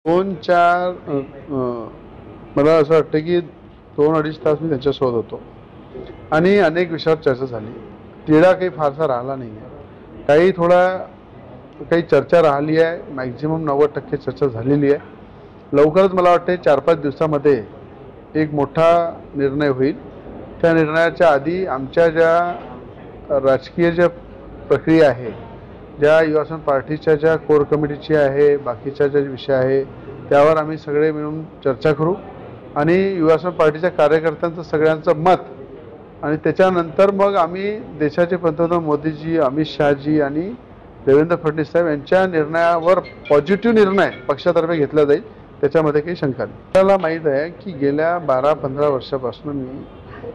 2-4 मला असं वाटतं की 2-2.5 तास मी त्यांच्यासोबत होतो आणि अनेक विषयावर चर्चा झाली. तिढा काही फारसा राहिला नाही आहे. काही चर्चा राहिली आहे. मॅक्झिमम 90% चर्चा झालेली आहे. लवकरच मला वाटते 4-5 दिवसामध्ये एक मोठा निर्णय होईल. त्या निर्णयाच्या आधी आमच्या ज्या राजकीय ज्या प्रक्रिया आहे, ज्या युवासेना पार्टीच्या ज्या कोर कमिटीची आहे, बाकीच्या ज्या विषय आहे त्यावर आम्ही सगळे मिळून चर्चा करू आणि युवासेना पार्टीच्या कार्यकर्त्यांचं सगळ्यांचं मत आणि त्याच्यानंतर मग आम्ही देशाचे पंतप्रधान मोदीजी, अमित शहाजी आणि देवेंद्र फडणवीस साहेब यांच्या निर्णयावर पॉझिटिव्ह निर्णय पक्षातर्फे घेतला जाईल. त्याच्यामध्ये काही शंका नाही. आपल्याला माहीत आहे की गेल्या 12-15 वर्षापासून मी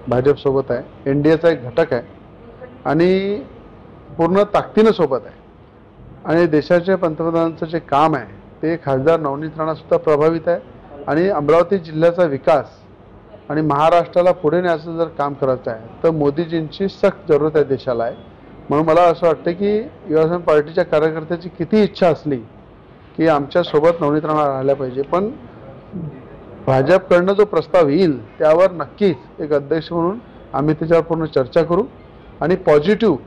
भाजपसोबत आहे. NDAचा एक घटक आहे आणि पूर्ण ताकदीनं सोबत आहे आणि देशाच्या पंतप्रधानांचं जे काम आहे ते खासदार नवनीत राणासुद्धा प्रभावित आहे आणि अमरावती जिल्ह्याचा विकास आणि महाराष्ट्राला पुढे न्यायचं जर काम करायचं आहे तर मोदीजींची सख्त जरूरत आहे देशाला आहे. म्हणून मला असं वाटतं की युवासेना पार्टीच्या कार्यकर्त्याची किती इच्छा असली की आमच्यासोबत नवनीत राणा राहिल्या पाहिजे, पण भाजपकडनं जो प्रस्ताव येईल त्यावर नक्कीच एक अध्यक्ष म्हणून आम्ही त्याच्यावर पूर्ण चर्चा करू आणि पॉझिटिव्ह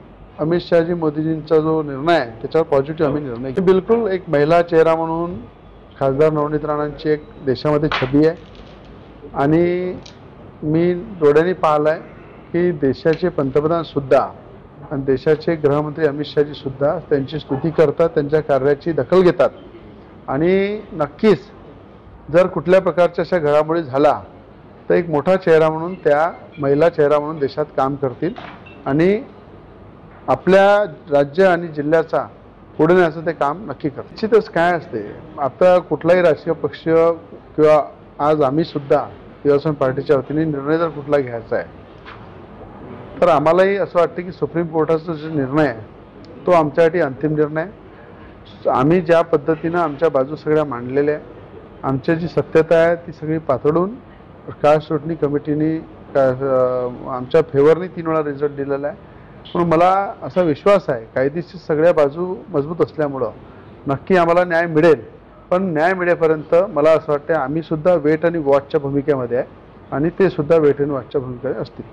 अमित शहाजी मोदीजींचा जो निर्णय आहे त्याच्यावर पॉझिटिव्ह आम्ही निर्णय घेऊ. बिलकुल एक महिला चेहरा म्हणून खासदार नवनीत राणांची एक देशामध्ये छबी आहे आणि मी डोळ्यांनी पाहिलं आहे की देशाचे पंतप्रधानसुद्धा आणि देशाचे गृहमंत्री अमित शहाजीसुद्धा त्यांची स्तुती करतात, त्यांच्या कार्याची दखल घेतात आणि नक्कीच जर कुठल्या प्रकारच्या अशा घडामोडी झाला तर एक मोठा चेहरा म्हणून त्या महिला चेहरा म्हणून देशात काम करतील आणि आपल्या राज्य आणि जिल्ह्याचा पुढे नेण्याचं ते काम नक्की करतात. निश्चितच काय असते, आता कुठलाही राजकीय पक्ष किंवा आज आम्ही सुद्धा युवासेना पार्टीच्या वतीने निर्णय जर कुठला घ्यायचा आहे तर आम्हालाही असं वाटतं की सुप्रीम कोर्टाचा जो निर्णय आहे तो आमच्यासाठी अंतिम निर्णय आहे. आम्ही ज्या पद्धतीनं आमच्या बाजू सगळ्या मांडलेल्या आहे, आमची जी सत्यता आहे ती सगळी पातळून कास्ट स्क्रुटनी कमिटीने आमच्या फेवरनी 3 वेळा रिझल्ट दिलेला आहे. म्हणून मला असा विश्वास आहे कायदेशीर सगळ्या बाजू मजबूत असल्यामुळं नक्की आम्हाला न्याय मिळेल. पण न्याय मिळेपर्यंत मला असं वाटतं आम्ही सुद्धा वेट आणि वॉचच्या भूमिकेमध्ये आहे आणि ते सुद्धा वेट आणि वॉचच्या भूमिकेमध्ये असतील.